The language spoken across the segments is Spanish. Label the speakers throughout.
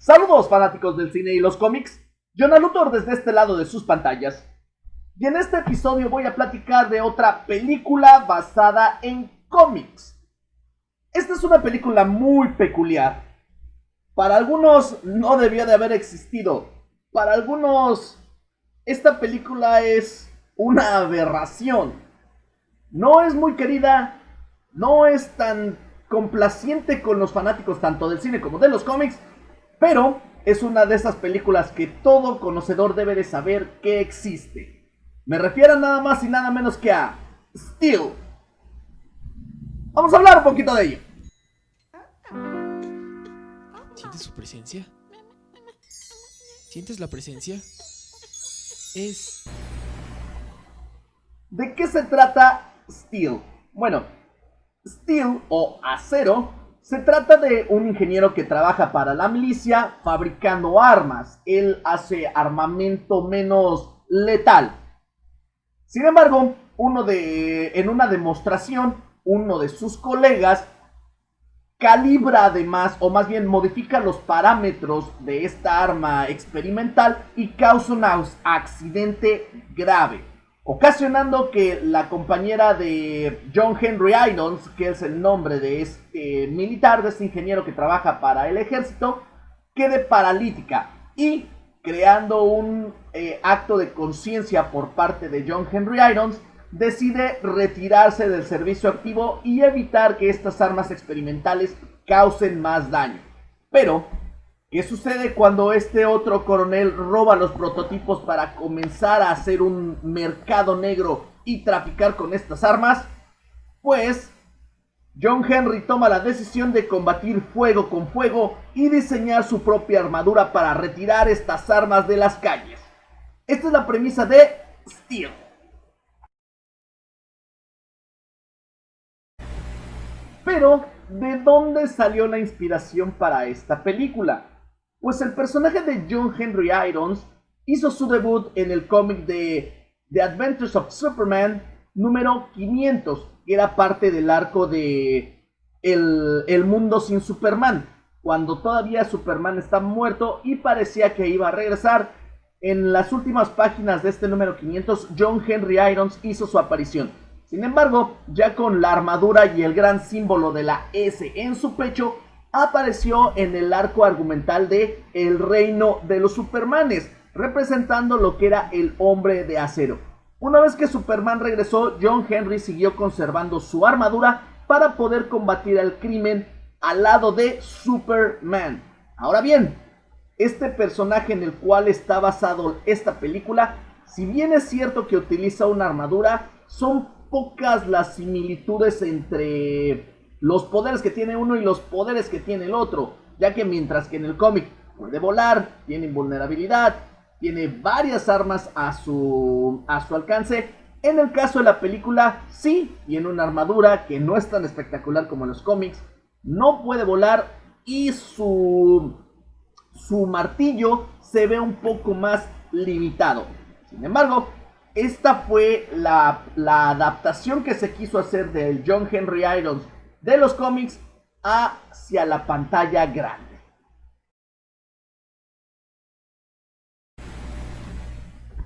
Speaker 1: Saludos fanáticos del cine y los cómics, Jonah Luthor desde este lado de sus pantallas. Y en este episodio voy a platicar de otra película basada en cómics. Esta es una película muy peculiar. Para algunos no debió de haber existido. Para algunos esta película es una aberración. No es muy querida, no es tan complaciente con los fanáticos tanto del cine como de los cómics, pero es una de esas películas que todo conocedor debe de saber que existe. Me refiero nada más y nada menos que a Steel. Vamos a hablar un poquito de ello.
Speaker 2: ¿Sientes su presencia? ¿Sientes la presencia? Es...
Speaker 1: ¿De qué se trata Steel? Bueno, Steel o Acero se trata de un ingeniero que trabaja para la milicia fabricando armas. Él hace armamento menos letal. Sin embargo, en una demostración, uno de sus colegas calibra además, o más bien modifica los parámetros de esta arma experimental y causa un accidente grave, ocasionando que la compañera de John Henry Irons, que es el nombre de este militar, de este ingeniero que trabaja para el ejército, quede paralítica y creando un acto de conciencia por parte de John Henry Irons, decide retirarse del servicio activo y evitar que estas armas experimentales causen más daño. Pero, ¿qué sucede cuando este otro coronel roba los prototipos para comenzar a hacer un mercado negro y traficar con estas armas? Pues John Henry toma la decisión de combatir fuego con fuego y diseñar su propia armadura para retirar estas armas de las calles. Esta es la premisa de Steel. Pero, ¿de dónde salió la inspiración para esta película? Pues el personaje de John Henry Irons hizo su debut en el cómic de The Adventures of Superman número 500, que era parte del arco de el mundo sin Superman, cuando todavía Superman está muerto y parecía que iba a regresar. En las últimas páginas de este número 500, John Henry Irons hizo su aparición. Sin embargo, ya con la armadura y el gran símbolo de la S en su pecho, apareció en el arco argumental de El Reino de los Supermanes, representando lo que era el Hombre de Acero. Una vez que Superman regresó, John Henry siguió conservando su armadura para poder combatir al crimen al lado de Superman. Ahora bien, este personaje en el cual está basado esta película, si bien es cierto que utiliza una armadura, son pocas las similitudes entre los poderes que tiene uno y los poderes que tiene el otro, ya que mientras que en el cómic puede volar, tiene invulnerabilidad, tiene varias armas a su alcance, en el caso de la película sí tiene una armadura que no es tan espectacular como en los cómics, no puede volar y su martillo se ve un poco más limitado. Sin embargo, esta fue la adaptación que se quiso hacer del John Henry Irons de los cómics hacia la pantalla grande.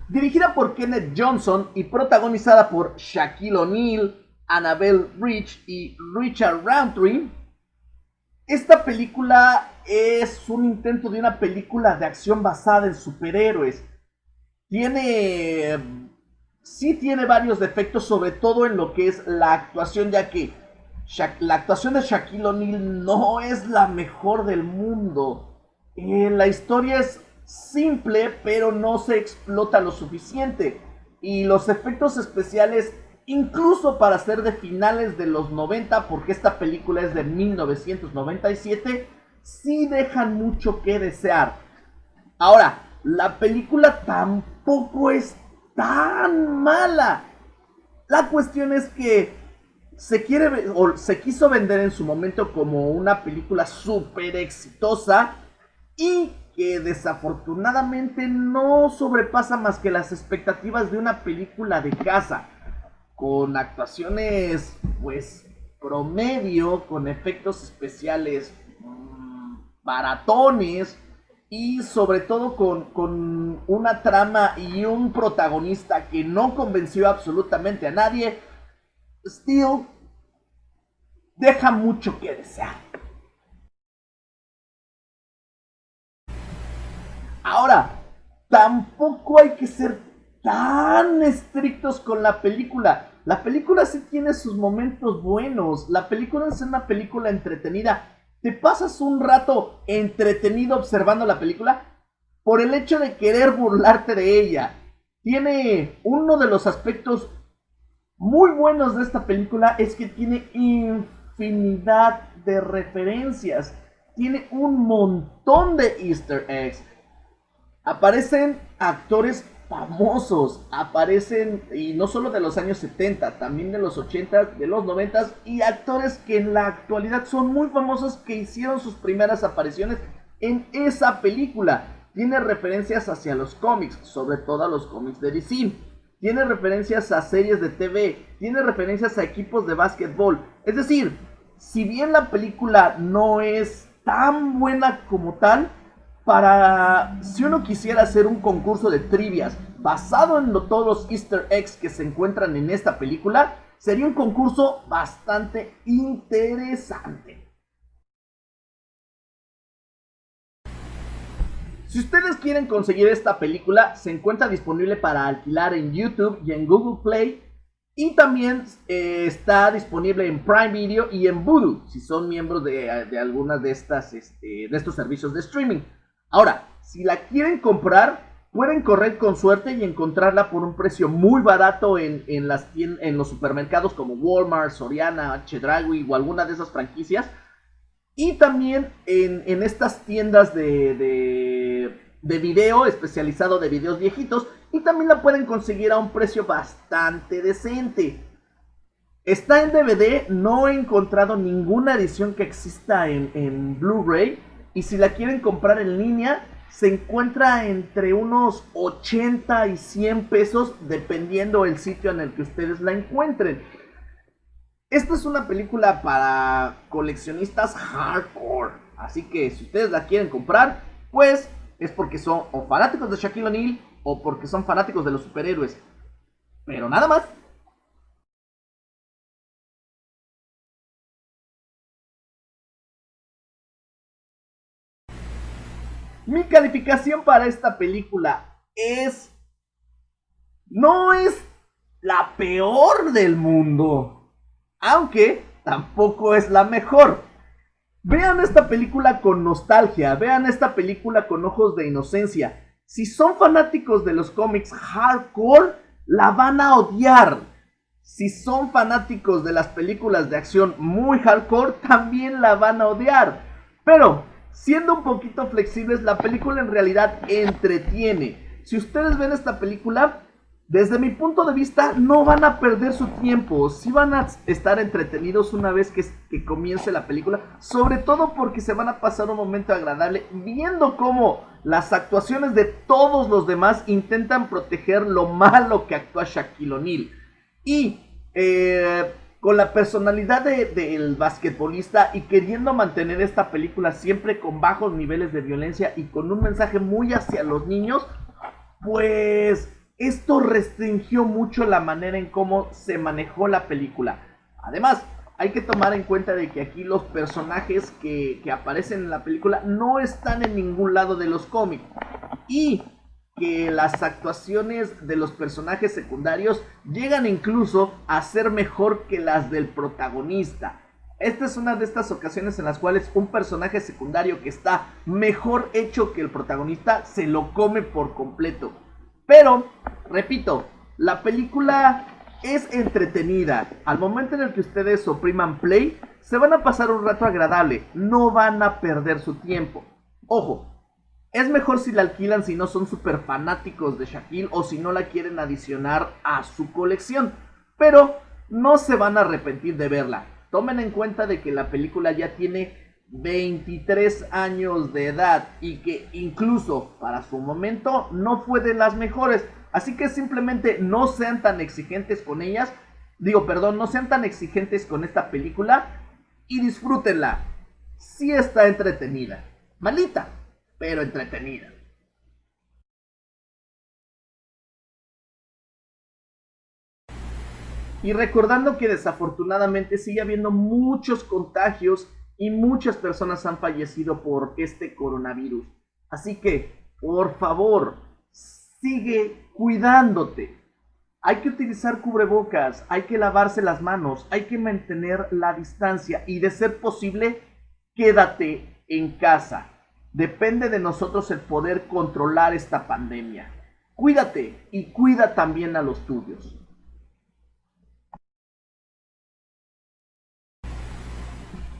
Speaker 1: Dirigida por Kenneth Johnson y protagonizada por Shaquille O'Neal, Annabelle Rich y Richard Roundtree, esta película es un intento de una película de acción basada en superhéroes. Sí tiene varios defectos, sobre todo en lo que es la actuación, ya que la actuación de Shaquille O'Neal no es la mejor del mundo. La historia es simple, pero no se explota lo suficiente. Y los efectos especiales, incluso para ser de finales de los 90, porque esta película es de 1997, sí dejan mucho que desear. Ahora, la película tampoco es tan mala. La cuestión es que se quiso vender en su momento como una película súper exitosa y que desafortunadamente no sobrepasa más que las expectativas de una película de casa, con actuaciones pues promedio, con efectos especiales baratones y sobre todo con una trama y un protagonista que no convenció absolutamente a nadie, Steel deja mucho que desear. Ahora, tampoco hay que ser tan estrictos con la película. La película sí tiene sus momentos buenos. La película es una película entretenida. Te pasas un rato entretenido observando la película por el hecho de querer burlarte de ella. Tiene uno de los aspectos muy buenos de esta película es que tiene infinidad de referencias. Tiene un montón de easter eggs. Aparecen actores famosos, aparecen, y no solo de los años 70, también de los 80, de los 90, y actores que en la actualidad son muy famosos que hicieron sus primeras apariciones en esa película. Tiene referencias hacia los cómics, sobre todo a los cómics de DC. Tiene referencias a series de TV, tiene referencias a equipos de básquetbol. Es decir, si bien la película no es tan buena como tal, para si uno quisiera hacer un concurso de trivias basado en todos los easter eggs que se encuentran en esta película, sería un concurso bastante interesante. Si ustedes quieren conseguir esta película, se encuentra disponible para alquilar en YouTube y en Google Play. Y también está disponible en Prime Video y en Vudu, si son miembros de algunas de estos servicios de streaming. Ahora, si la quieren comprar, pueden correr con suerte y encontrarla por un precio muy barato en los supermercados como Walmart, Soriana, Chedraui o alguna de esas franquicias. Y también en estas tiendas de video especializado de videos viejitos. Y también la pueden conseguir a un precio bastante decente. Está en DVD, no he encontrado ninguna edición que exista en Blu-ray. Y si la quieren comprar en línea, se encuentra entre unos 80 y 100 pesos, dependiendo el sitio en el que ustedes la encuentren. Esta es una película para coleccionistas hardcore. Así que si ustedes la quieren comprar, pues es porque son o fanáticos de Shaquille O'Neal o porque son fanáticos de los superhéroes. Pero nada más. Mi calificación para esta película no es la peor del mundo, aunque tampoco es la mejor. Vean esta película con nostalgia, vean esta película con ojos de inocencia. Si son fanáticos de los cómics hardcore, la van a odiar. Si son fanáticos de las películas de acción muy hardcore, también la van a odiar. Pero siendo un poquito flexibles, la película en realidad entretiene. Si ustedes ven esta película, desde mi punto de vista, no van a perder su tiempo. Sí van a estar entretenidos una vez que comience la película. Sobre todo porque se van a pasar un momento agradable viendo cómo las actuaciones de todos los demás intentan proteger lo malo que actúa Shaquille O'Neal. Y con la personalidad del basquetbolista y queriendo mantener esta película siempre con bajos niveles de violencia y con un mensaje muy hacia los niños, pues esto restringió mucho la manera en cómo se manejó la película. Además, hay que tomar en cuenta de que aquí los personajes que aparecen en la película no están en ningún lado de los cómics. Y que las actuaciones de los personajes secundarios llegan incluso a ser mejor que las del protagonista. Esta es una de estas ocasiones en las cuales un personaje secundario que está mejor hecho que el protagonista se lo come por completo. Pero, repito, la película es entretenida. Al momento en el que ustedes opriman play, se van a pasar un rato agradable. No van a perder su tiempo. Ojo, es mejor si la alquilan si no son súper fanáticos de Shaquille o si no la quieren adicionar a su colección. Pero no se van a arrepentir de verla. Tomen en cuenta de que la película ya tiene 23 años de edad y que incluso para su momento no fue de las mejores. Así que simplemente no sean tan exigentes con ellas. No sean tan exigentes con esta película y disfrútenla. Sí está entretenida. Malita, pero entretenida. Y recordando que desafortunadamente sigue habiendo muchos contagios y muchas personas han fallecido por este coronavirus. Así que, por favor, sigue cuidándote. Hay que utilizar cubrebocas, hay que lavarse las manos, hay que mantener la distancia y de ser posible, quédate en casa. Depende de nosotros el poder controlar esta pandemia. Cuídate y cuida también a los tuyos.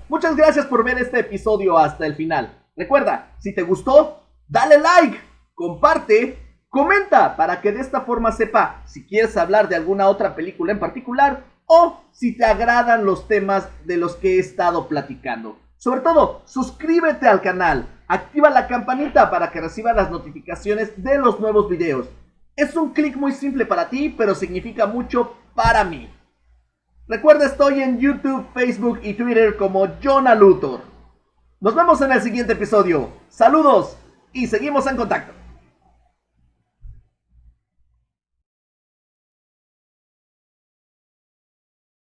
Speaker 1: Muchas gracias por ver este episodio hasta el final. Recuerda, si te gustó, dale like, comparte, comenta para que de esta forma sepa si quieres hablar de alguna otra película en particular o si te agradan los temas de los que he estado platicando. Sobre todo, suscríbete al canal, activa la campanita para que recibas las notificaciones de los nuevos videos. Es un clic muy simple para ti, pero significa mucho para mí. Recuerda, estoy en YouTube, Facebook y Twitter como Jonah Luthor. Nos vemos en el siguiente episodio. Saludos y seguimos en contacto.